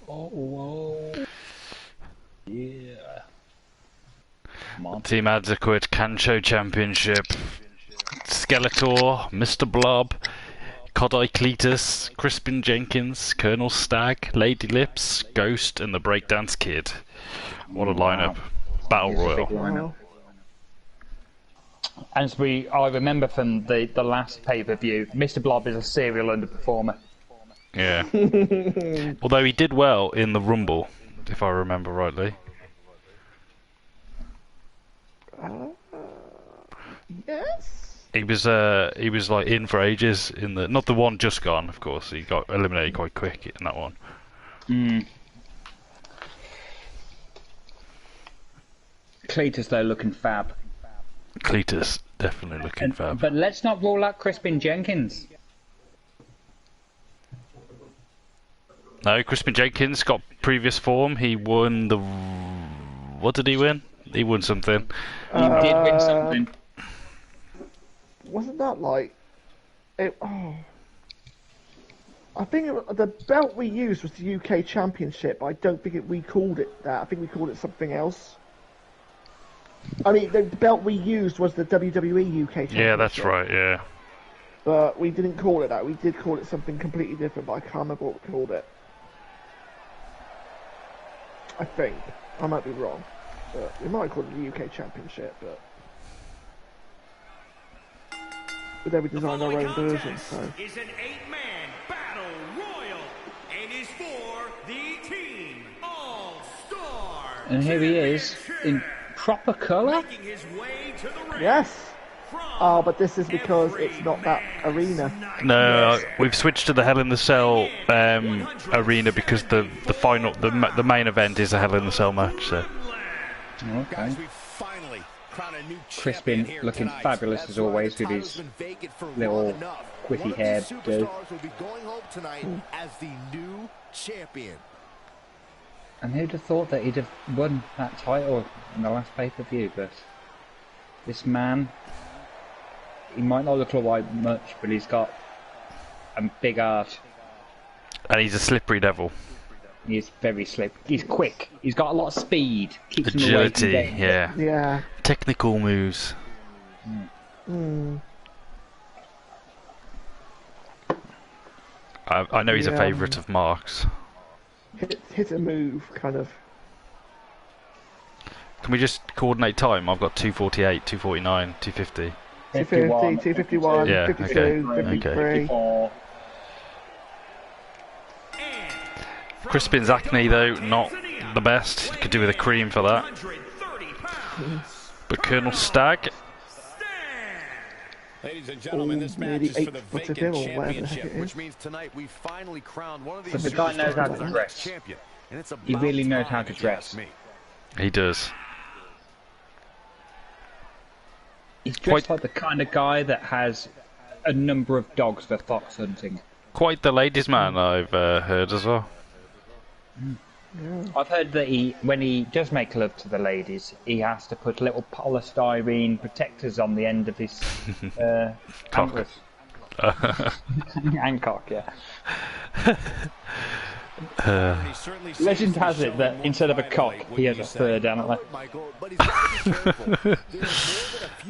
Oh, whoa. Yeah. Come on. Team Adequate Cancho Championship. Skeletor, Mr. Blob, Codai Cletus, Crispin Jenkins, Colonel Stag, Lady Lips, Ghost, and the Breakdance Kid. What a lineup. Battle Royal. Lineup. As I remember from the last pay-per-view, Mr. Blob is a serial underperformer. Yeah. Although he did well in the Rumble, if I remember rightly. Yes. He was like in for ages in the not the one just gone, of course. He got eliminated quite quick in that one. Cletus though looking fab. Cletus definitely looking fab. But let's not rule out Crispin Jenkins. No, Crispin Jenkins got previous form. He won the. What did he win? He won something. He did win something. Wasn't that like? I think the belt we used was the UK Championship. I don't think we called it that. I think we called it something else. I mean, the belt we used was the WWE UK Championship. Yeah, that's right. Yeah. But we didn't call it that. We did call it something completely different, but I can't remember what we called it. I think. I might be wrong. But we might call it the UK Championship, but then we designed our own version, so. Is an 8-man battle royal and is for the Team All-Star. And here he is in proper colour. Yes. Oh, but this is because it's not that arena. No, we've switched to the Hell in the Cell arena because the final the main event is a Hell in the Cell match. So. Okay. Crispin looking fabulous as always with his little quiffy hair do. And who'd have thought that he'd have won that title in the last pay-per-view, but this man, he might not look like much, but he's got a big heart. And he's a slippery devil. He's very slippery. He's quick. He's got a lot of speed. Keeps agility, him away from yeah. Yeah. Technical moves. I know he's a favourite of Mark's. Hit a move, kind of. Can we just coordinate time? I've got 2:48, 2:49, 2:50. 250, 251, Yeah, 52, okay. 53. Crispin's acne though, not the best. Could do with a cream for that. But Colonel Stag. Ladies and gentlemen, this match is for the vacant championship, which means tonight we finally crowned one of these. But the guy knows how to dress. He really knows how to dress. He does. He's dressed like the kind of guy that has a number of dogs for fox hunting. Quite the ladies' man, I've heard as well. Yeah. I've heard that when he does make love to the ladies, he has to put little polystyrene protectors on the end of his Cock. Hancock, yeah. Legend has it that instead of a cock, he has a third antler.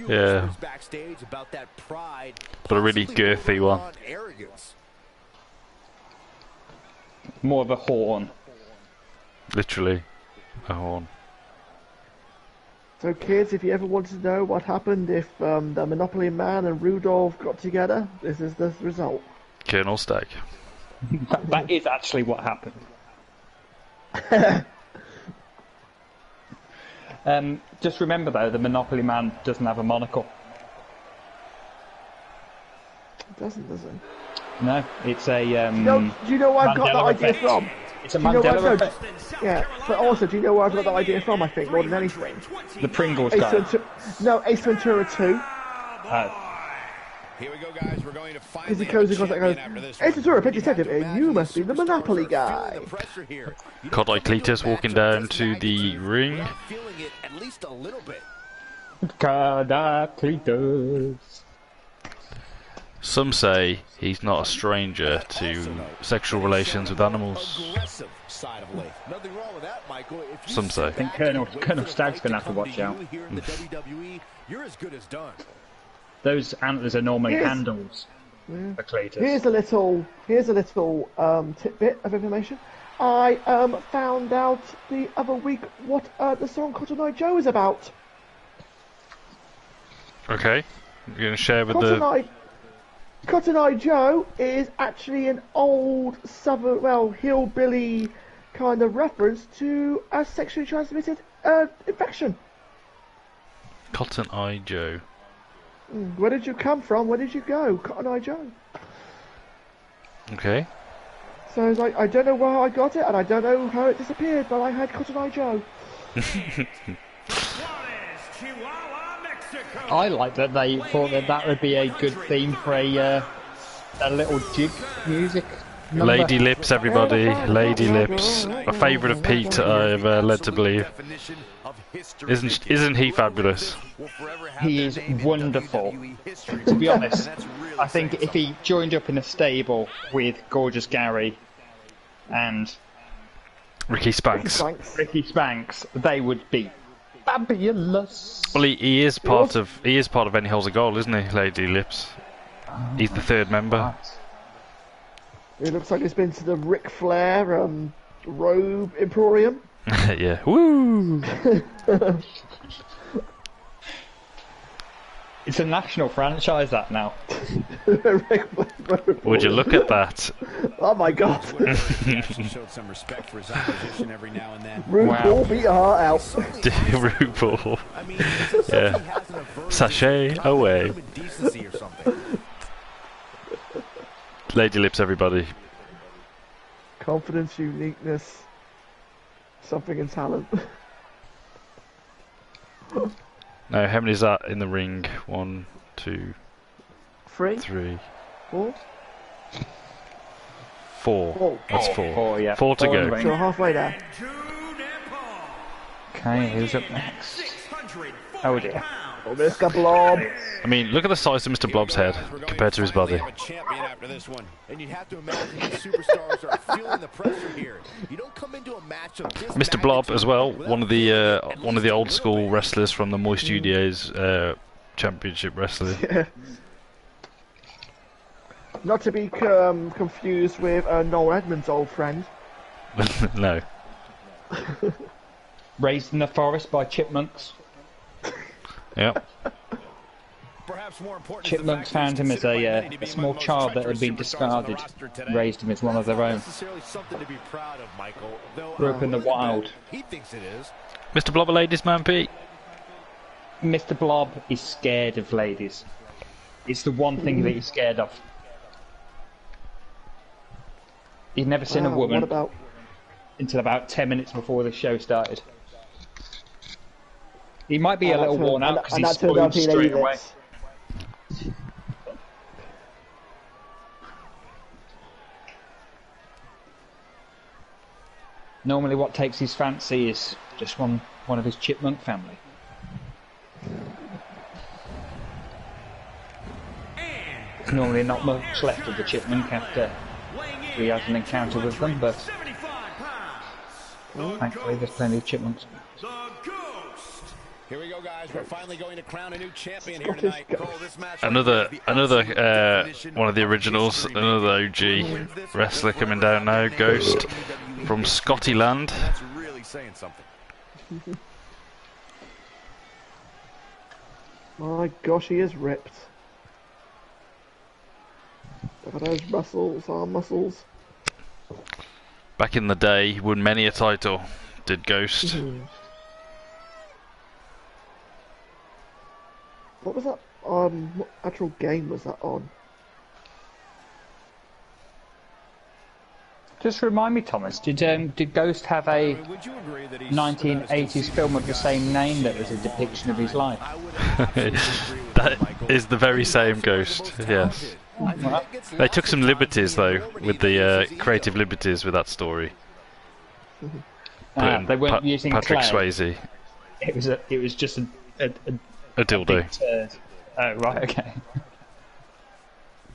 Yeah. But a really girthy one. More of a horn. Literally. A horn. So kids, if you ever wanted to know what happened if the Monopoly Man and Rudolph got together, this is the result. Colonel Stag. That is actually what happened. Just remember though, the Monopoly Man doesn't have a monocle. It doesn't, does it? No, it's a do you know where I've got that idea from? It's a Mandela effect. Yeah, but also, do you know where I've got that idea from, I think, more than anything? The Pringles guy. No, Ace Ventura 2. Here we go, guys. We're going to find because he goes across that goes, Ace Ventura, pet detective, and you must be the Monopoly guy. Codai Cletus walking down to the ring. Codai Cletus. Some say he's not a stranger to sexual relations with animals. Some say. I think Colonel Stagg's going to have to watch out. Those antlers are normally handles for Cletus. Here's a little tidbit of information. I found out the other week what the song Cotton Eye Joe is about. Okay, you're going to share with Cotton Eye Joe is actually an old southern, hillbilly kind of reference to a sexually transmitted infection. Cotton Eye Joe. Where did you come from? Where did you go? Cotton Eye Joe. Okay. So I was like, I don't know where I got it, and I don't know how it disappeared, but I had Cotton Eye Joe. I like that they thought that would be a good theme for a little jig music number. Lady Lips, everybody. Lady Lips. A favourite of Pete, I've led to believe. Isn't he fabulous? He is wonderful. To be honest, I think if he joined up in a stable with Gorgeous Gary and Ricky Spanks, they would be fabulous. Well, he is part of Any Hole's a Goal, isn't he, Lady Lips? He's the third member. It looks like he's been to the Ric Flair robe emporium. Yeah. Woo! It's a national franchise, that now. Would you look at that? Oh my god. Showed some respect for his opposition every now and then. RuPaul beat her heart out. RuPaul. Yeah. Sachet away. Lady Lips, everybody. Confidence, uniqueness, something in talent. Now, how many is that in the ring? 1, 2, 3, 4. 4. That's 4. 4, yeah. 4 to go. So halfway there. Okay, who's up next? Oh dear. Oh, Mr. Blob. I mean, look at the size of Mr. Blob's head compared to his body. Mr. Blob as well, one of the old school wrestlers from the Moist Studios Championship Wrestling. Yeah. Not to be confused with Noel Edmonds' old friend. No. Raised in the forest by chipmunks. Yep. Chipmunks found him as a small child that had been discarded, raised him as one of their own. Grew up in the wild. Mr. Blob, a ladies' man, Pete? Mr. Blob is scared of ladies. It's the one thing that he's scared of. He'd never seen a woman until about 10 minutes before the show started. He might be a little worn out because he's spoiled straight away. Normally what takes his fancy is just one of his chipmunk family. There's normally not much left of the chipmunk after he has an encounter with them, but thankfully there's plenty of chipmunks. Here we go, guys. We're finally going to crown a new champion here tonight. Another one of the originals, another OG wrestler coming down now, Ghost from Scottyland. That's really saying something. My gosh, he is ripped. Look at those muscles, arm muscles. Back in the day, he won many a title, did Ghost. What was that? What actual game was that on? Just remind me, Thomas, did Ghost have a 1980s film of the same name that was a depiction of his life? That is the very same Ghost, yes. They took some liberties, though, with the creative liberties with that story. They weren't using Patrick clay. Swayze. It was just a dildo. Oh, right, okay.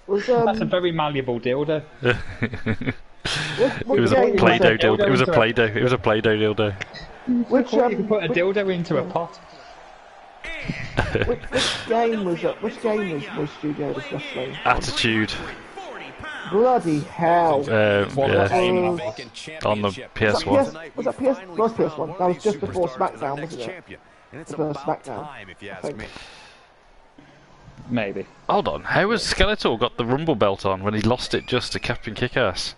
That's a very malleable dildo. It was a Play-Doh dildo. It was a Play-Doh. It was a Play-Doh dildo. Which You can put a dildo into a pot. which game was Studio this wrestling? Attitude. Bloody hell! Yeah. On the PS1. Was that PS1? That was just before SmackDown, wasn't it? The first SmackDown, I think. Maybe. Hold on, how has Skeletor got the Rumble belt on when he lost it just to Captain Kickass?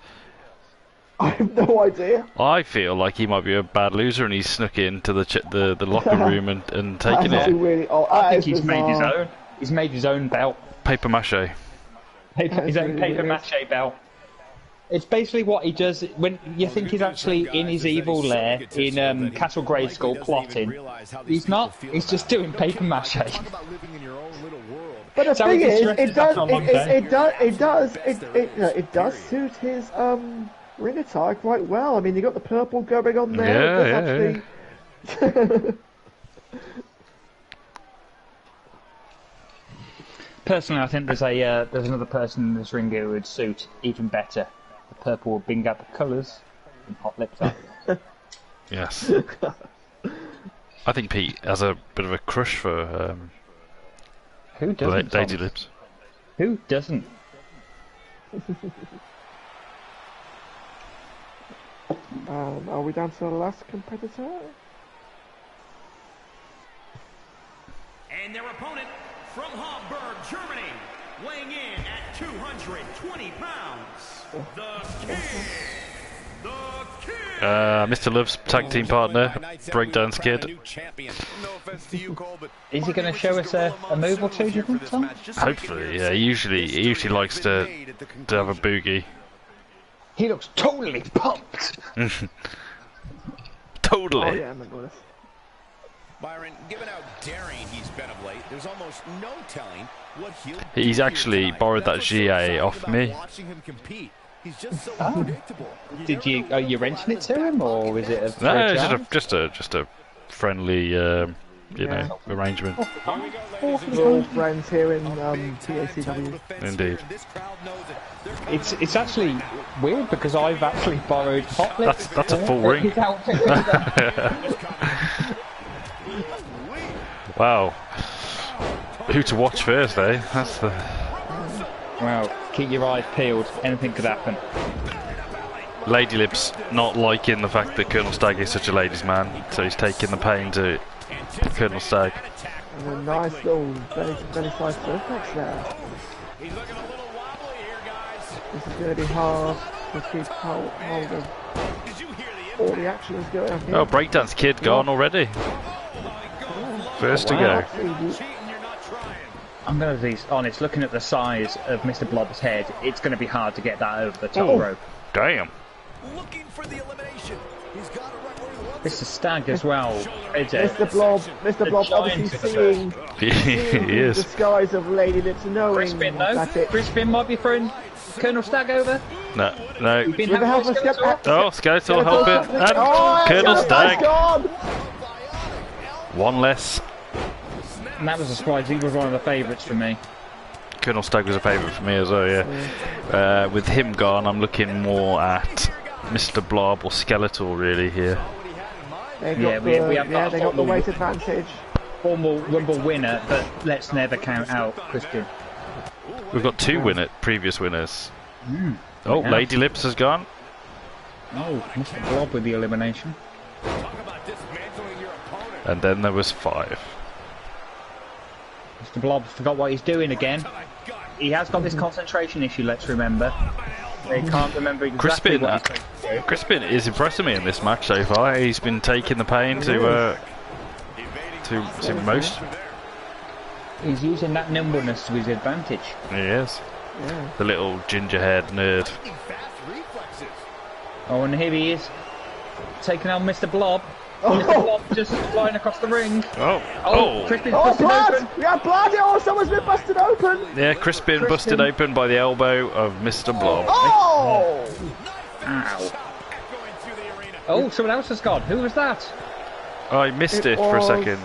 I have no idea. I feel like he might be a bad loser and he's snuck into the locker room and taken it. Really I think he's made his own. He's made his own belt. Paper mache. His own paper mache belt. It's basically what he does when you think he's actually in his evil lair in Castle Grayskull plotting. He's not. He's just doing paper mache. But the thing is, it does suit his ring attire quite well. I mean, you got the purple going on there. Yeah. Personally, I think there's another person in this ring who would suit even better. The purple would bring out the colours and hot lips up. Yes. I think Pete has a bit of a crush for Who doesn't? Lady Lips. Who doesn't? Are we down to the last competitor? And their opponent from Hamburg, Germany, weighing in at 220 pounds, the King. Mr. Love's tag team partner, Breakdance Kid. Is he going to show us a move or two, do you think, Tom? Hopefully, yeah. He usually likes to have a boogie. He looks totally pumped. Totally. Oh, yeah, I remember this. Byron, given how daring he's been of late, there's almost no telling what he'll do. He's actually borrowed that GA off me. Watching him compete. He's just so unpredictable. Did you? Are you renting it to him, or is it a? No, just a friendly, know, arrangement. We're all friends here in PACW. Indeed. It's actually weird because I've actually borrowed hot lips. That's a full ring. Wow. Who to watch first, eh? That's the. Well, keep your eyes peeled. Anything could happen. Lady Lips not liking the fact that Colonel Stagg is such a ladies' man, so he's taking the pain to Colonel Stagg. And a nice little belly side suplex there. He's looking a little wobbly here, guys. This is going to be hard to keep hold of all the action is going on here. Oh, Breakdance Kid gone already. First to go. I'm going to be honest, looking at the size of Mr. Blob's head, it's going to be hard to get that over the top rope. Damn. Looking for the elimination. He's got it right where he wants Mr. Stagg as well. Mr. Blob obviously seeing He is. the skies of Lady Lips, knowing Crispin, though. that's it. Crispin might be throwing Colonel Stagg over. No. You've been With the help of Skeletor. Oh, Skeletor will help it. And Colonel Stagg. One less. And that was a surprise. He was one of the favourites for me. Colonel Stagg was a favourite for me as well, yeah. With him gone, I'm looking more at Mr. Blob or Skeletor really here. They got the weight advantage. Formal Rumble winner, but let's never count out Christian. We've got two previous winners. Oh, Yeah. Lady Lips has gone. Oh, Mr. Blob with the elimination. And then there was 5. Mr. Blob forgot what he's doing again. He has got this concentration issue, let's remember. He can't remember exactly what he's doing. Crispin is impressing me in this match so far. He's been taking the pain to most. He's using that nimbleness to his advantage. He is. The little ginger-haired nerd. Oh, and here he is, taking on Mr. Blob. Mr. Blob just flying across the ring. Crispin's busted open. We have blood! Oh, someone's been busted open! Yeah, Crispin busted open by the elbow of Mr. Blob. Oh! Ow. Oh, someone else has gone. Who was that? I missed it for a second.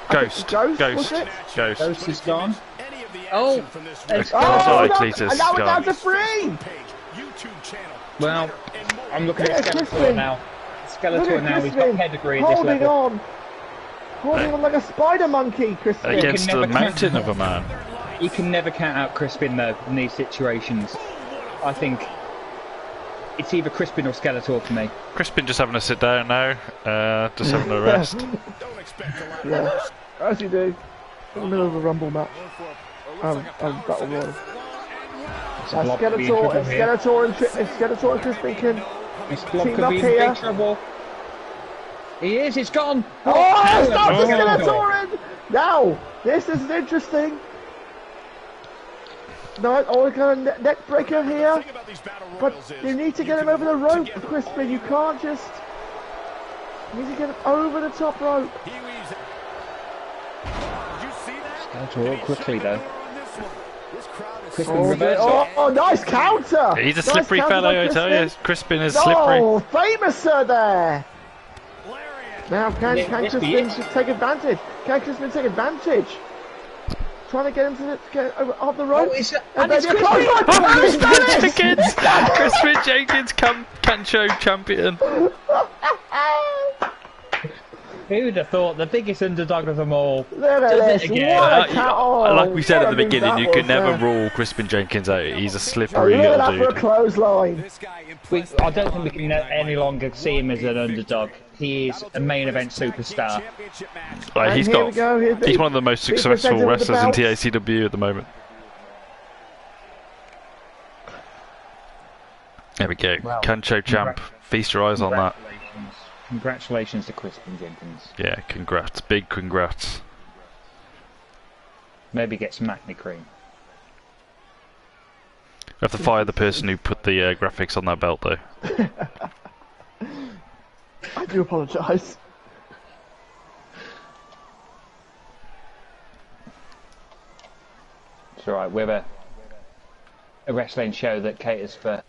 Ghost. Ghost, was it? Ghost. Ghost is gone. Oh, Oh, Sorry, no, Cletus, and now we're go down on. to 3. well, I'm looking Yeah, at Skeletor Crispin. now. Look Skeletor at now, he's got Crispin pedigree at this holding level. on. Holding on like a spider monkey, Crispin. Against never the count. mountain of a man. You can never count out Crispin though in these situations. I think it's either Crispin or Skeletor for me. Crispin just having a sit down now, just having a rest. Yeah, as you do. In the middle of a rumble match. Battle Royal. Skeletor and Crispin can This block team could up be in here. big trouble. He is, it's gone! Oh, it's not the Skeletor. Skeletor! Now, this is interesting. No, we're going to neck breaker here. But you need to get him over the rope, Crispin. You can't just... You need to get him over the top rope. Skeletor quickly though. Crispin Oh, reverses. nice counter! He's a Nice slippery counter fellow, by I tell you. Crispin is slippery. Oh, famous sir there! Now, can This Crispin be take advantage? Can Crispin take advantage? Trying to get him to get over off the rope. Oh, it's and it's then Crispin! close Jenkins! Crispin Jenkins, Cancho champion. Who would have thought the biggest underdog of them all? Look at Does this. it again. What a Like we said at the what a beginning, move you that can was never there. rule Crispin Jenkins out. He's a Oh, slippery look at little that for a dude. clothesline. I don't think we can any longer see him as an underdog. He is a main event superstar. Like, And here we go. he's one of the most Being successful presented with the wrestlers in belts. TACW at the moment. There we go. Well, Cancho champ. Feast your eyes on that. Congratulations to Crispin Jenkins. Yeah, congrats. Big congrats. Maybe get some acne cream. We have to fire the person who put the graphics on that belt, though. I do apologise. It's alright, we're a wrestling show that caters for